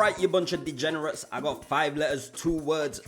Alright, you bunch of degenerates, I got 5 letters, 2 words,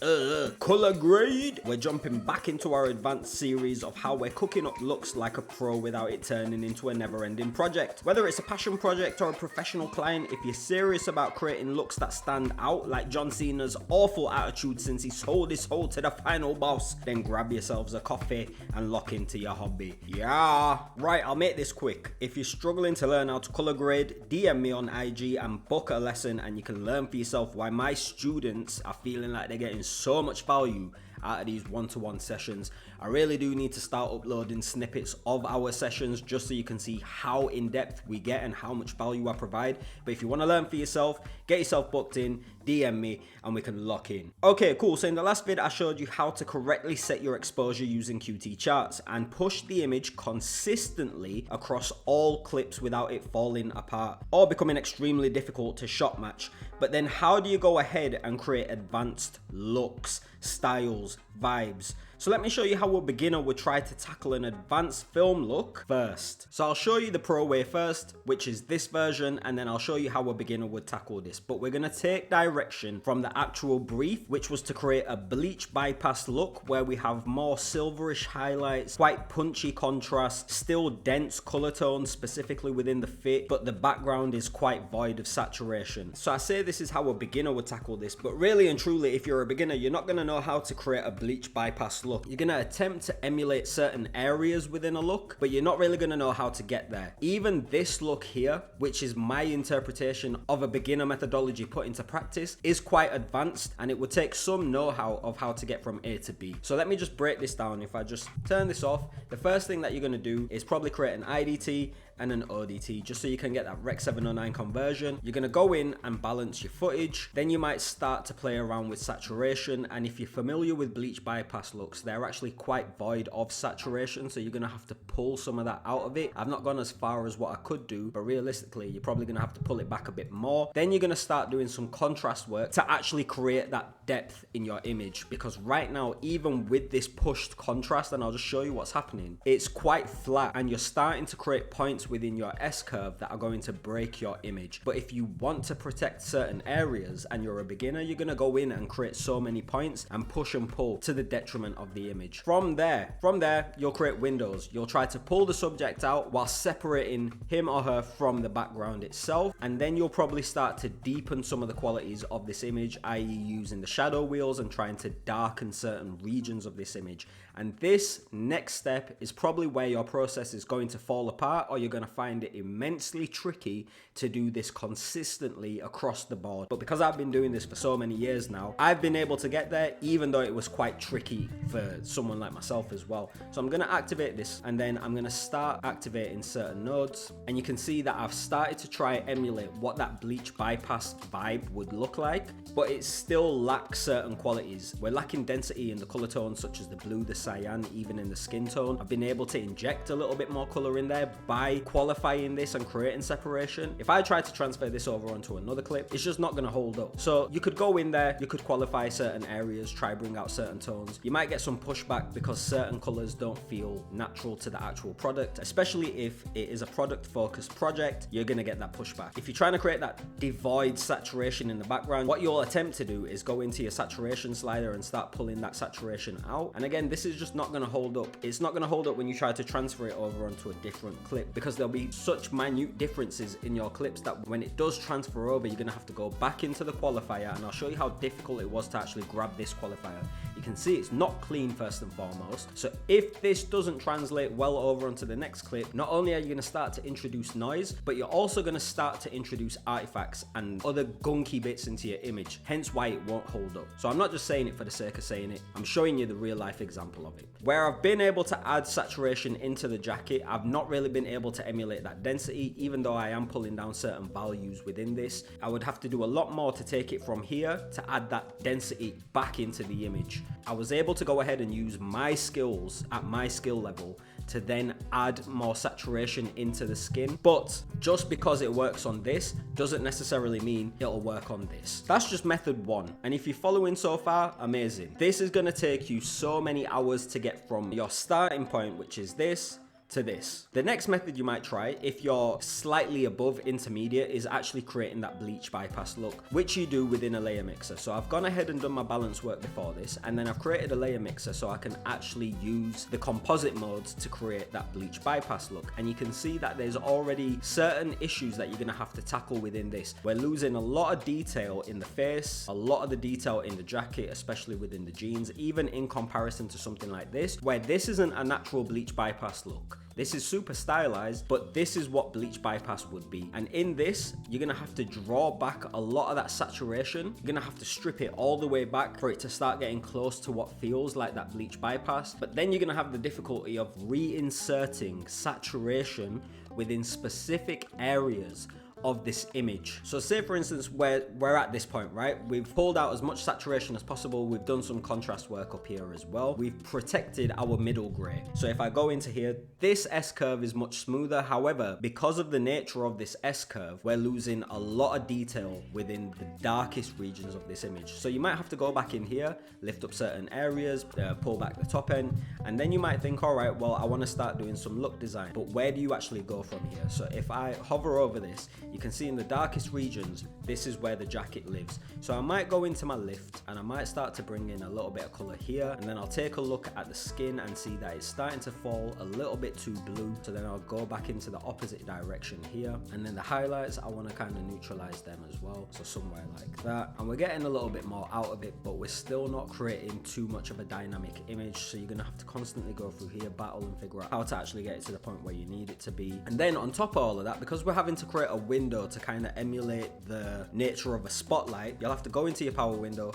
color grade. We're jumping back into our advanced series of how we're cooking up looks like a pro without it turning into a never-ending project. Whether it's a passion project or a professional client, if you're serious about creating looks that stand out, like John Cena's awful attitude since he sold his soul to the final boss, then grab yourselves a coffee and lock into your hobby. Yeah. Right, I'll make this quick. If you're struggling to learn how to color grade, DM me on IG and book a lesson, and you can learn for yourself why my students are feeling like they're getting so much value out of these one-to-one sessions. I really do need to start uploading snippets of our sessions just so you can see how in-depth we get and how much value I provide. But if you want to learn for yourself, get yourself booked in, DM me, and we can lock in. Okay, cool. So in the last vid, I showed you how to correctly set your exposure using QT charts and push the image consistently across all clips without it falling apart or becoming extremely difficult to shot match. But then how do you go ahead and create advanced looks, styles, vibes? So let me show you how a beginner would try to tackle an advanced film look first. So I'll show you the pro way first, which is this version, and then I'll show you how a beginner would tackle this. But we're gonna take direction from the actual brief, which was to create a bleach bypass look where we have more silverish highlights, quite punchy contrast, still dense color tones specifically within the fit, but the background is quite void of saturation. So I say this is how a beginner would tackle this, but really and truly, if you're a beginner, you're not gonna know how to create a bleach bypass look. You're gonna attempt to emulate certain areas within a look, but you're not really gonna know how to get there. Even this look here, which is my interpretation of a beginner methodology put into practice, is quite advanced, and it would take some know-how of how to get from A to B. So let me just break this down. If I just turn this off, the first thing that you're gonna do is probably create an IDT and an ODT just so you can get that Rec 709 conversion. You're gonna go in and balance your footage. Then you might start to play around with saturation, and if you're familiar with bleach bypass looks, they're actually quite void of saturation, so you're gonna have to pull some of that out of it. I've not gone as far as what I could do, but realistically you're probably gonna have to pull it back a bit more. Then you're gonna start doing some contrast work to actually create that depth in your image, because right now, even with this pushed contrast, and I'll just show you what's happening, it's quite flat and you're starting to create points within your S-curve that are going to break your image. But if you want to protect certain areas and you're a beginner, you're going to go in and create so many points and push and pull to the detriment of the image. From there, you'll create windows. You'll try to pull the subject out while separating him or her from the background itself, and then you'll probably start to deepen some of the qualities of this image, i.e. using the shadow wheels and trying to darken certain regions of this image. And this next step is probably where your process is going to fall apart, or you're going to find it immensely tricky to do this consistently across the board. But because I've been doing this for so many years now, I've been able to get there, even though it was quite tricky for someone like myself as well. So I'm going to activate this, and then I'm going to start activating certain nodes, and you can see that I've started to try and emulate what that bleach bypass vibe would look like, but it still lacks certain qualities. We're lacking density in the color tones such as the blue, the cyan, even in the skin tone. I've been able to inject a little bit more color in there by qualifying this and creating separation. If I try to transfer this over onto another clip, it's just not going to hold up. So you could go in there, you could qualify certain areas, try bring out certain tones. You might get some pushback because certain colors don't feel natural to the actual product, especially if it is a product focused project. You're going to get that pushback. If you're trying to create that devoid saturation in the background, what you'll attempt to do is go into your saturation slider and start pulling that saturation out. And again, this is just not going to hold up. It's not going to hold up when you try to transfer it over onto a different clip, because there'll be such minute differences in your clips that when it does transfer over, you're going to have to go back into the qualifier, and I'll show you how difficult it was to actually grab this qualifier. You can see it's not clean first and foremost. So if this doesn't translate well over onto the next clip, not only are you going to start to introduce noise, but you're also going to start to introduce artifacts and other gunky bits into your image, hence why it won't hold up. So I'm not just saying it for the sake of saying it, I'm showing you the real life example of it. Where I've been able to add saturation into the jacket, I've not really been able to emulate that density, even though I am pulling down certain values within this. I would have to do a lot more to take it from here to add that density back into the image. I was able to go ahead and use my skills at my skill level to then add more saturation into the skin, but just because it works on this doesn't necessarily mean it'll work on this. That's just method one, and if you're following so far, amazing. This is going to take you so many hours to get from your starting point, which is this, to this. The next method you might try, if you're slightly above intermediate, is actually creating that bleach bypass look, which you do within a layer mixer. So I've gone ahead and done my balance work before this, and then I've created a layer mixer so I can actually use the composite modes to create that bleach bypass look. And you can see that there's already certain issues that you're gonna have to tackle within this. We're losing a lot of detail in the face, a lot of the detail in the jacket, especially within the jeans, even in comparison to something like this, where this isn't a natural bleach bypass look. This is super stylized, but this is what bleach bypass would be. And in this, you're gonna have to draw back a lot of that saturation. You're gonna have to strip it all the way back for it to start getting close to what feels like that bleach bypass. But then you're gonna have the difficulty of reinserting saturation within specific areas of this image. So say for instance we're at this point, right? We've pulled out as much saturation as possible. We've done some contrast work up here as well. We've protected our middle gray. So if I go into here, this S curve is much smoother. However, because of the nature of this S curve, we're losing a lot of detail within the darkest regions of this image. So you might have to go back in here, lift up certain areas, pull back the top end, and then you might think, all right, well, I want to start doing some look design, but where do you actually go from here? So if I hover over this, you can see in the darkest regions, this is where the jacket lives. So I might go into my lift and I might start to bring in a little bit of color here, and then I'll take a look at the skin and see that it's starting to fall a little bit too blue. So then I'll go back into the opposite direction here, and then the highlights, I want to kind of neutralize them as well. So somewhere like that, and we're getting a little bit more out of it, but we're still not creating too much of a dynamic image. So you're gonna have to constantly go through here, battle, and figure out how to actually get it to the point where you need it to be. And then on top of all of that, because we're having to create a window to kind of emulate the nature of a spotlight, you'll have to go into your power window,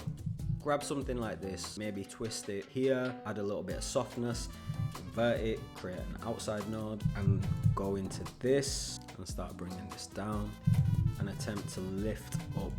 grab something like this, maybe twist it here, add a little bit of softness, invert it, create an outside node, and go into this and start bringing this down and attempt to lift up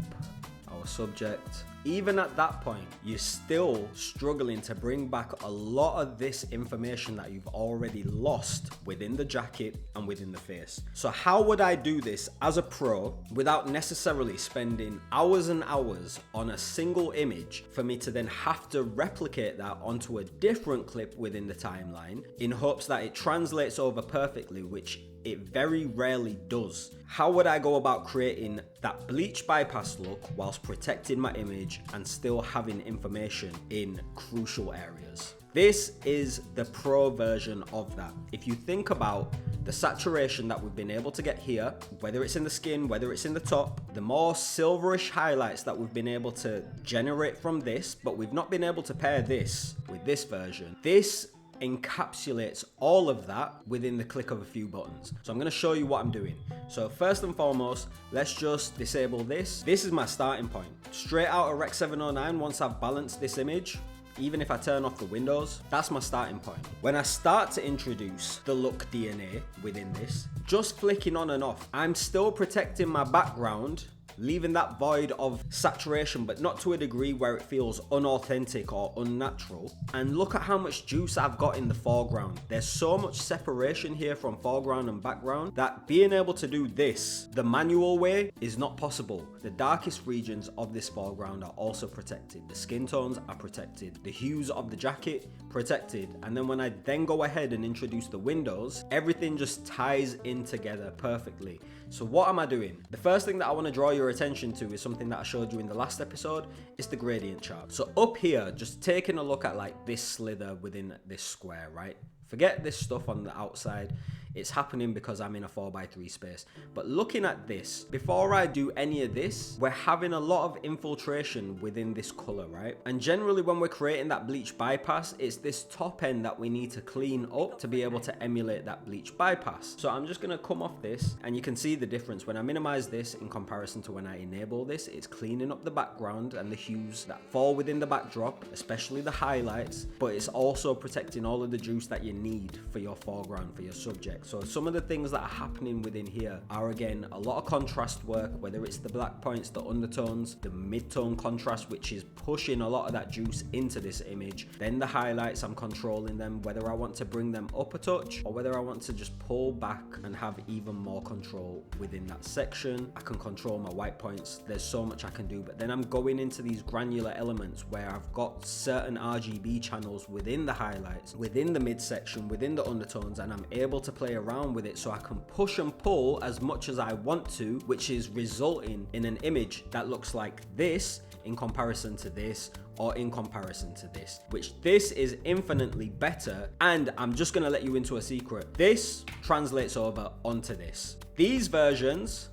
our subject. Even at that point, you're still struggling to bring back a lot of this information that you've already lost within the jacket and within the face. So how would I do this as a pro without necessarily spending hours and hours on a single image for me to then have to replicate that onto a different clip within the timeline in hopes that it translates over perfectly, which it very rarely does? How would I go about creating that bleach bypass look whilst protecting my image and still having information in crucial areas? This is the pro version of that. If you think about the saturation that we've been able to get here, whether it's in the skin, whether it's in the top, the more silverish highlights that we've been able to generate from this, but we've not been able to pair this with this version. This encapsulates all of that within the click of a few buttons. So I'm going to show you what I'm doing. So first and foremost, let's just disable this. This is my starting point. Straight out of Rec 709, once I've balanced this image, even if I turn off the windows, that's my starting point. When I start to introduce the look DNA within this, just flicking on and off, I'm still protecting my background, leaving that void of saturation, but not to a degree where it feels unauthentic or unnatural. And look at how much juice I've got in the foreground. There's so much separation here from foreground and background that being able to do this the manual way is not possible. The darkest regions of this foreground are also protected. The skin tones are protected. The hues of the jacket protected. And then when I then go ahead and introduce the windows, everything just ties in together perfectly. So what am I doing? The first thing that I want to draw your attention to is something that I showed you in the last episode. It's the gradient chart. So up here, just taking a look at like this slither within this square, right? Forget this stuff on the outside. It's happening because I'm in a 4x3 space. But looking at this, before I do any of this, we're having a lot of infiltration within this color, right? And generally when we're creating that bleach bypass, it's this top end that we need to clean up to be able to emulate that bleach bypass. So I'm just gonna come off this, and you can see the difference. When I minimize this in comparison to when I enable this, it's cleaning up the background and the hues that fall within the backdrop, especially the highlights, but it's also protecting all of the juice that you need for your foreground, for your subject. project. So some of the things that are happening within here are, again, a lot of contrast work, whether it's the black points, the undertones, the mid-tone contrast, which is pushing a lot of that juice into this image. Then the highlights, I'm controlling them, whether I want to bring them up a touch or whether I want to just pull back and have even more control within that section. I can control my white points. There's so much I can do, but then I'm going into these granular elements where I've got certain RGB channels within the highlights, within the midsection, within the undertones, and I'm able to play around with it so I can push and pull as much as I want to, which is resulting in an image that looks like this in comparison to this, or in comparison to this, which this is infinitely better. And I'm just gonna let you into a secret. This translates over onto this. These versions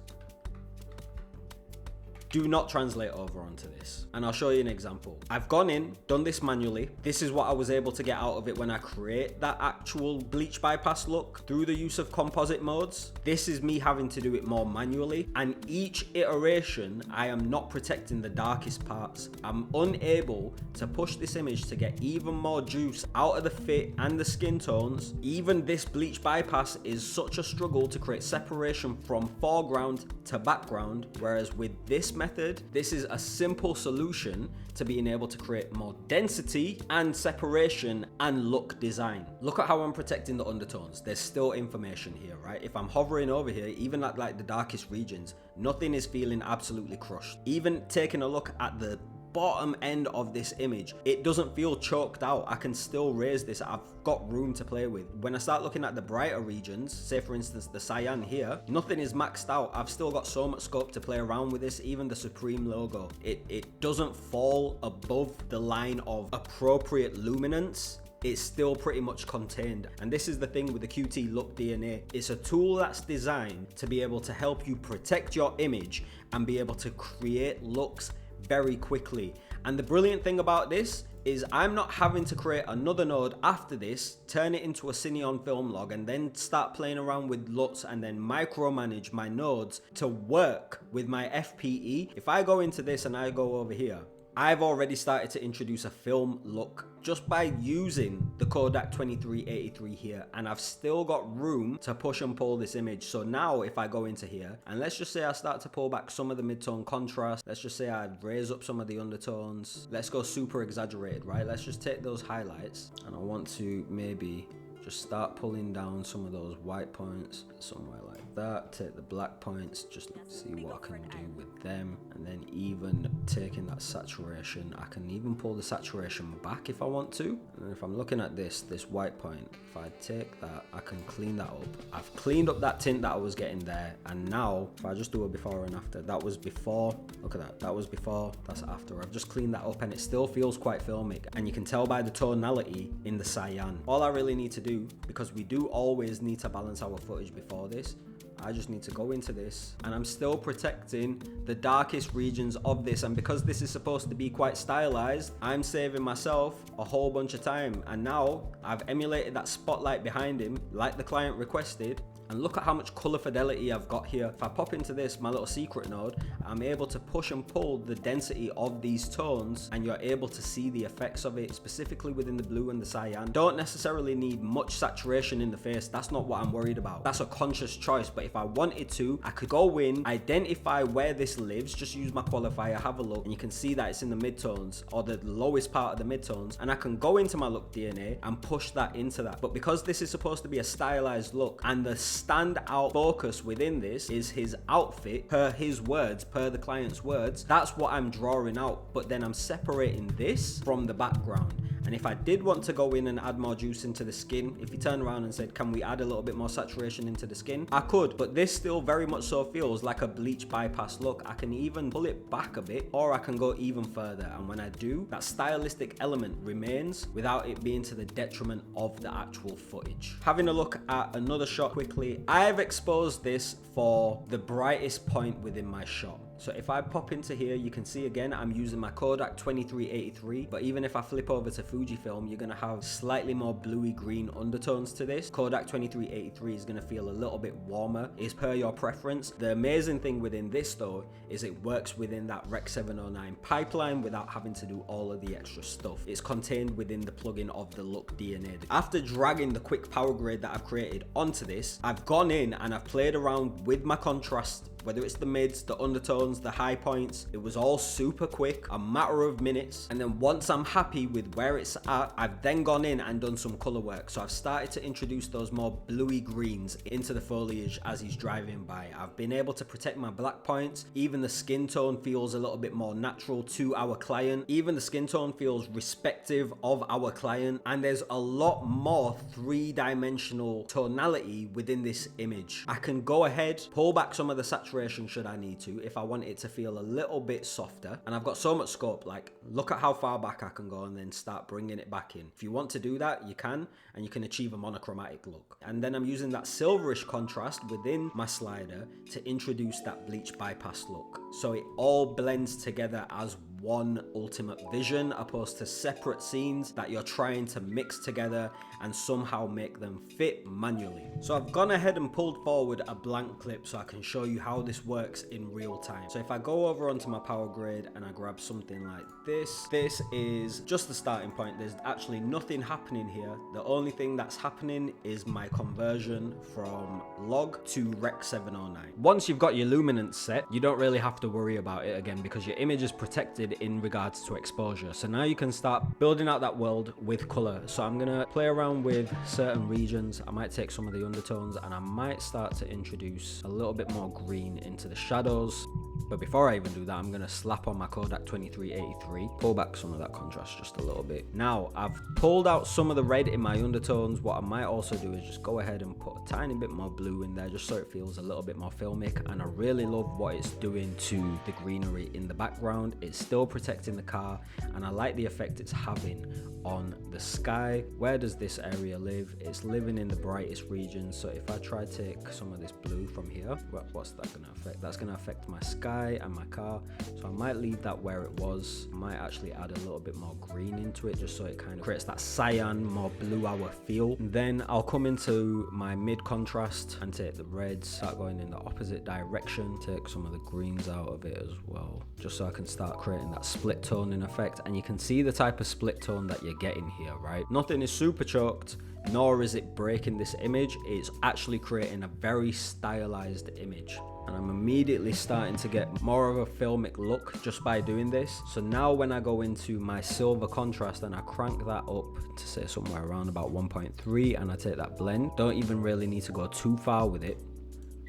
do not translate over onto this. And I'll show you an example. I've gone in, done this manually. This is what I was able to get out of it when I create that actual bleach bypass look through the use of composite modes. This is me having to do it more manually. And each iteration, I am not protecting the darkest parts. I'm unable to push this image to get even more juice out of the fit and the skin tones. Even this bleach bypass is such a struggle to create separation from foreground to background. Whereas with this method, this is a simple solution to being able to create more density and separation and look design. Look at how I'm protecting the undertones. There's still information here, right? If I'm hovering over here, even at like the darkest regions, nothing is feeling absolutely crushed. Even taking a look at the bottom end of this image, it doesn't feel choked out. I can still raise this. I've got room to play with. When I start looking at the brighter regions, say for instance the cyan here, nothing is maxed out. I've still got so much scope to play around with this. Even the Supreme logo, it doesn't fall above the line of appropriate luminance. It's still pretty much contained. And this is the thing with the QT Look DNA. It's a tool that's designed to be able to help you protect your image and be able to create looks very quickly. And the brilliant thing about this is I'm not having to create another node after this, turn it into a Cineon film log, and then start playing around with LUTs and then micromanage my nodes to work with my FPE. If I go into this and I go over here, I've already started to introduce a film look just by using the Kodak 2383 here, and I've still got room to push and pull this image. So now if I go into here and let's just say I start to pull back some of the mid-tone contrast, let's just say I raise up some of the undertones, let's go super exaggerated, right? Let's just take those highlights and I want to maybe just start pulling down some of those white points somewhere like that. Take the black points, just see what I can do with them. And then even taking that saturation, I can even pull the saturation back if I want to. And if I'm looking at this white point, if I take that, I can clean that up. I've cleaned up that tint that I was getting there. And now if I just do a before and after, that was before, look at that was before, that's after. I've just cleaned that up and it still feels quite filmic. And you can tell by the tonality in the cyan. All I really need to do, because we do always need to balance our footage before this, I just need to go into this and I'm still protecting the darkest regions of this. And because this is supposed to be quite stylized, I'm saving myself a whole bunch of time. And now I've emulated that spotlight behind him like the client requested. And look at how much color fidelity I've got here. If I pop into this, my little secret node, I'm able to push and pull the density of these tones and you're able to see the effects of it, specifically within the blue and the cyan. Don't necessarily need much saturation in the face. That's not what I'm worried about. That's a conscious choice. But if I wanted to, I could go in, identify where this lives, just use my qualifier, have a look, and you can see that it's in the midtones or the lowest part of the midtones. And I can go into my look DNA and push that into that. But because this is supposed to be a stylized look and the standout focus within this is his outfit, per his words, per the client's words, that's what I'm drawing out. But then I'm separating this from the background. And if I did want to go in and add more juice into the skin, if you turn around and said, can we add a little bit more saturation into the skin? I could, but this still very much so feels like a bleach bypass look. I can even pull it back a bit, or I can go even further. And when I do, that stylistic element remains without it being to the detriment of the actual footage. Having a look at another shot quickly, I've exposed this for the brightest point within my shot. So if I pop into here, you can see again, I'm using my Kodak 2383, but even if I flip over to Fujifilm, you're gonna have slightly more bluey green undertones to this. Kodak 2383 is gonna feel a little bit warmer, is per your preference. The amazing thing within this though, is it works within that Rec 709 pipeline without having to do all of the extra stuff. It's contained within the plugin of the Look DNA. After dragging the quick power grade that I've created onto this, I've gone in and I've played around with my contrast, whether it's the mids, the undertones, the high points. It was all super quick, a matter of minutes. And then once I'm happy with where it's at, I've then gone in and done some color work. So I've started to introduce those more bluey greens into the foliage as he's driving by. I've been able to protect my black points. Even the skin tone feels a little bit more natural to our client. Even the skin tone feels respective of our client. And there's a lot more three-dimensional tonality within this image. I can go ahead, pull back some of the saturation should I need to, if I want it to feel a little bit softer. And I've got so much scope, like look at how far back I can go and then start bringing it back in. If you want to do that, you can, and you can achieve a monochromatic look. And then I'm using that silverish contrast within my slider to introduce that bleach bypass look. So it all blends together as one ultimate vision, opposed to separate scenes that you're trying to mix together and somehow make them fit manually. So I've gone ahead and pulled forward a blank clip so I can show you how this works in real time. So if I go over onto my power grade and I grab something like this is just the starting point. There's actually nothing happening here. The only thing that's happening is my conversion from log to Rec 709. Once you've got your luminance set, you don't really have to worry about it again because your image is protected in regards to exposure. So now you can start building out that world with color. So I'm gonna play around with certain regions. I might take some of the undertones and I might start to introduce a little bit more green into the shadows. But before I even do that, I'm gonna slap on my Kodak 2383, pull back some of that contrast just a little bit. Now I've pulled out some of the red in my undertones. What I might also do is just go ahead and put a tiny bit more blue in there just so it feels a little bit more filmic. And I really love what it's doing to the greenery in the background. It's still protecting the car and I like the effect it's having on the sky. Where does this area live? It's living in the brightest region. So if I try to take some of this blue from here, what's that going to affect? That's going to affect my sky and my car. So I might leave that where it was. I might actually add a little bit more green into it just so it kind of creates that cyan, more blue hour feel. And then I'll come into my mid contrast and take the reds, start going in the opposite direction, take some of the greens out of it as well, just so I can start creating that split toning effect. And you can see the type of split tone that you're getting here, right? Nothing is super choked, nor is it breaking this image. It's actually creating a very stylized image. And I'm immediately starting to get more of a filmic look just by doing this. So now when I go into my silver contrast and I crank that up to say somewhere around about 1.3 and I take that blend, don't even really need to go too far with it.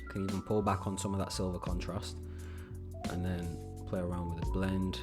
I can even pull back on some of that silver contrast and then play around with the blend,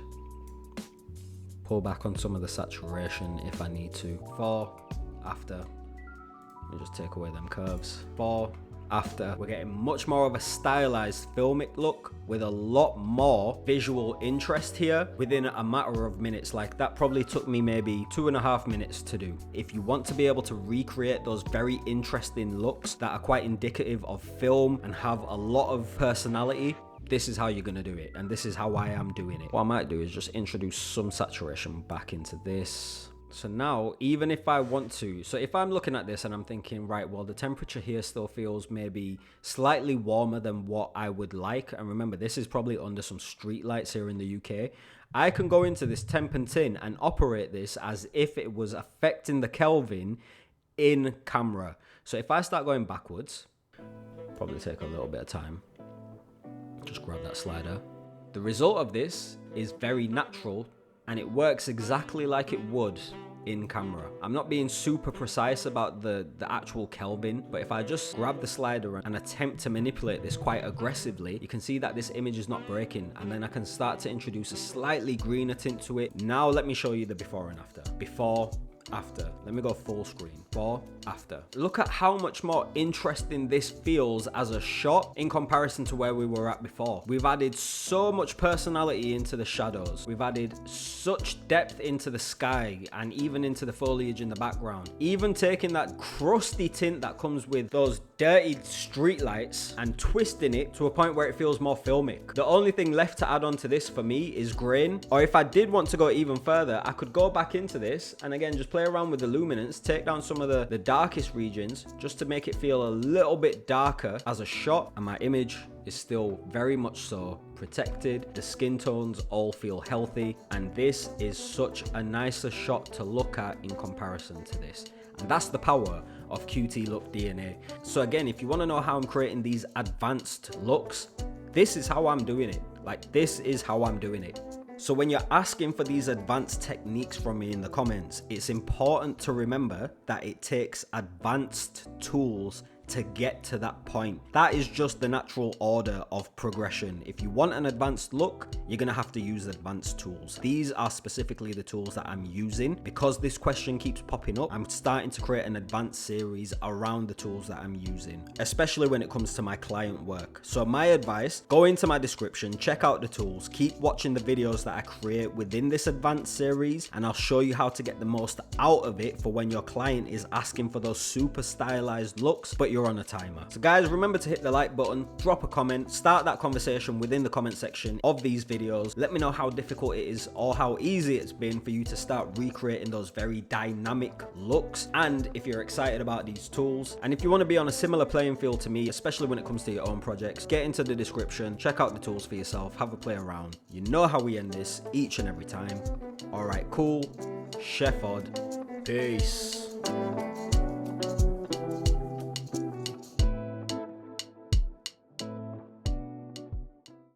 pull back on some of the saturation if I need to. Before, after, let me just take away them curves. Before, after, we're getting much more of a stylized filmic look with a lot more visual interest here within a matter of minutes. Like that probably took me maybe 2.5 minutes to do. If you want to be able to recreate those very interesting looks that are quite indicative of film and have a lot of personality, this is how you're going to do it, and this is how I am doing it. What I might do is just introduce some saturation back into this. So now, even if I want to, so if I'm looking at this and I'm thinking, right, well, the temperature here still feels maybe slightly warmer than what I would like. And remember, this is probably under some street lights here in the UK. I can go into this temp and tin and operate this as if it was affecting the Kelvin in camera. So if I start going backwards, probably take a little bit of time. Just grab that slider. The result of this is very natural and it works exactly like it would in camera. I'm not being super precise about the actual Kelvin, but if I just grab the slider and attempt to manipulate this quite aggressively, you can see that this image is not breaking, and then I can start to introduce a slightly greener tint to it. Now let me show you the before and after. Before, after. Let me go full screen. Before, after. Look at how much more interesting this feels as a shot in comparison to where we were at before. We've added so much personality into the shadows. We've added such depth into the sky and even into the foliage in the background. Even taking that crusty tint that comes with those dirty street lights and twisting it to a point where it feels more filmic. The only thing left to add on to this for me is grain. Or if I did want to go even further, I could go back into this and again just play around with the luminance, take down some of the darkest regions just to make it feel a little bit darker as a shot, and my image is still very much so protected. The skin tones all feel healthy, and this is such a nicer shot to look at in comparison to this. And that's the power of QT Look DNA. So again, if you want to know how I'm creating these advanced looks, this is how I'm doing it. Like, this is how I'm doing it. So when you're asking for these advanced techniques from me in the comments, it's important to remember that it takes advanced tools to get to that point. That is just the natural order of progression. If you want an advanced look, you're gonna have to use advanced tools. These are specifically the tools that I'm using. Because this question keeps popping up, I'm starting to create an advanced series around the tools that I'm using, especially when it comes to my client work. So my advice, go into my description, check out the tools, keep watching the videos that I create within this advanced series, and I'll show you how to get the most out of it for when your client is asking for those super stylized looks, but you're on a timer. So guys, remember to hit the like button, drop a comment, start that conversation within the comment section of these videos. Let me know how difficult it is or how easy it's been for you to start recreating those very dynamic looks, and if you're excited about these tools. And if you want to be on a similar playing field to me, especially when it comes to your own projects, get into the description, check out the tools for yourself, have a play around. You know how we end this each and every time. All right, cool. Chef Odd. Peace.